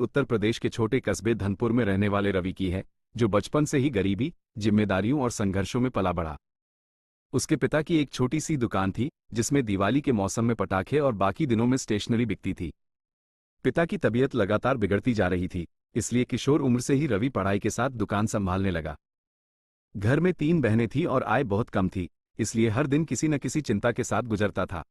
उत्तर प्रदेश के छोटे कस्बे धनपुर में रहने वाले रवि की है, जो बचपन से ही गरीबी, जिम्मेदारियों और संघर्षों में पला बढ़ा। उसके पिता की एक छोटी सी दुकान थी, जिसमें दिवाली के मौसम में पटाखे और बाकी दिनों में स्टेशनरी बिकती थी। पिता की तबीयत लगातार बिगड़ती जा रही थी, इसलिए किशोर उम्र से ही रवि पढ़ाई के साथ दुकान संभालने लगा। घर में 3 बहनें थीं और आय बहुत कम थी, इसलिए हर दिन किसी न किसी चिंता के साथ गुजरता था।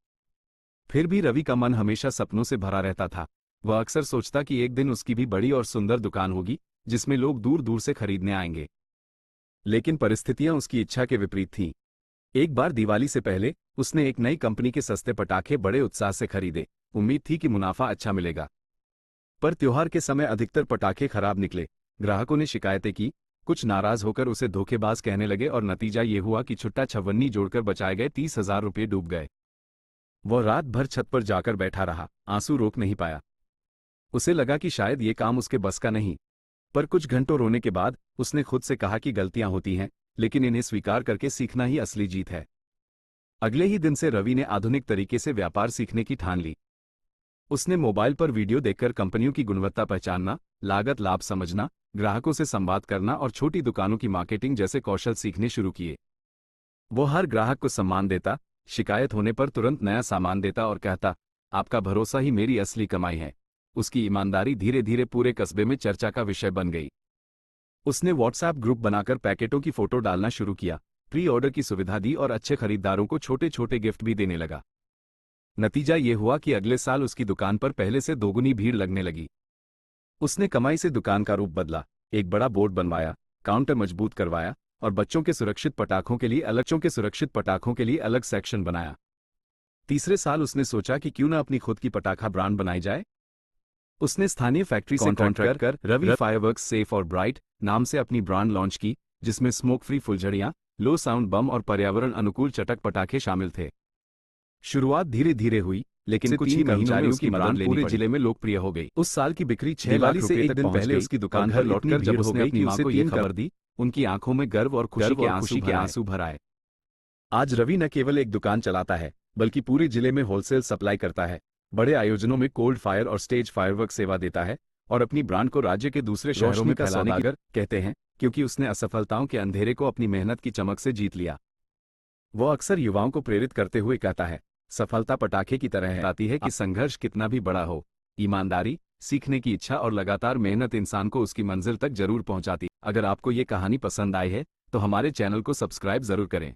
फिर भी रवि का मन हमेशा सपनों से भरा रहता था। वह अक्सर सोचता कि एक दिन उसकी भी बड़ी और सुंदर दुकान होगी, जिसमें लोग दूर दूर से खरीदने आएंगे। लेकिन परिस्थितियां उसकी इच्छा के विपरीत थीं। एक बार दिवाली से पहले उसने एक नई कंपनी के सस्ते पटाखे बड़े उत्साह से खरीदे। उम्मीद थी कि मुनाफा अच्छा मिलेगा, पर त्योहार के समय अधिकतर पटाखे खराब निकले। ग्राहकों ने शिकायतें की, कुछ नाराज होकर उसे धोखेबाज कहने लगे और नतीजा ये हुआ कि छुट्टा छवन्नी जोड़कर बचाए गए 30,000 रुपये डूब गए। वह रात भर छत पर जाकर बैठा रहा, आंसू रोक नहीं पाया। उसे लगा कि शायद ये काम उसके बस का नहीं। पर कुछ घंटों रोने के बाद उसने खुद से कहा कि गलतियां होती हैं, लेकिन इन्हें स्वीकार करके सीखना ही असली जीत है। अगले ही दिन से रवि ने आधुनिक तरीके से व्यापार सीखने की ठान ली। उसने मोबाइल पर वीडियो देखकर कंपनियों की गुणवत्ता पहचानना, लागत लाभ समझना, ग्राहकों से संवाद करना और छोटी दुकानों की मार्केटिंग जैसे कौशल सीखने शुरू किए। वो हर ग्राहक को सम्मान देता, शिकायत होने पर तुरंत नया सामान देता और कहता, आपका भरोसा ही मेरी असली कमाई है। उसकी ईमानदारी धीरे धीरे पूरे कस्बे में चर्चा का विषय बन गई। उसने व्हाट्सएप ग्रुप बनाकर पैकेटों की फोटो डालना शुरू किया, प्री ऑर्डर की सुविधा दी और अच्छे खरीदारों को छोटे छोटे गिफ्ट भी देने लगा। नतीजा ये हुआ कि अगले साल उसकी दुकान पर पहले से दोगुनी भीड़ लगने लगी। उसने कमाई से दुकान का रूप बदला, एक बड़ा बोर्ड बनवाया, काउंटर मजबूत करवाया और बच्चों के सुरक्षित पटाखों के लिए अलग सेक्शन बनाया। तीसरे साल उसने सोचा कि क्यों ना अपनी खुद की पटाखा ब्रांड बनाई जाए। उसने स्थानीय फैक्ट्री से कॉन्ट्रैक्ट कर रवि फायरवर्क्स सेफ और ब्राइट नाम से अपनी ब्रांड लॉन्च की, जिसमें स्मोक फ्री फुलझड़ियां, लो साउंड बम और पर्यावरण अनुकूल चटक पटाखे शामिल थे। शुरुआत धीरे धीरे हुई, लेकिन कुछ ही महीनों में उसकी ब्रांड पूरे जिले में लोकप्रिय हो गई। उस साल की बिक्री 6 लाख रुपए तक पहुंच गई। उसकी दुकान पर लौटकर जब उसने अपनी मां को ये खबर दी, उनकी आंखों में गर्व और खुशी के आंसू भर आए। आज रवि न केवल एक दुकान चलाता है, बल्कि पूरे जिले में होलसेल सप्लाई करता है, बड़े आयोजनों में कोल्ड फायर और स्टेज फायरवर्क सेवा देता है और अपनी ब्रांड को राज्य के दूसरे शहरों में सौदागर कहते हैं, क्योंकि उसने असफलताओं के अंधेरे को अपनी मेहनत की चमक से जीत लिया। वो अक्सर युवाओं को प्रेरित करते हुए कहता है, सफलता पटाखे की तरह आती है कि संघर्ष कितना भी बड़ा हो, ईमानदारी, सीखने की इच्छा और लगातार मेहनत इंसान को उसकी मंजिल तक जरूर पहुंचाती। अगर आपको ये कहानी पसंद आई है तो हमारे चैनल को सब्सक्राइब जरूर करें।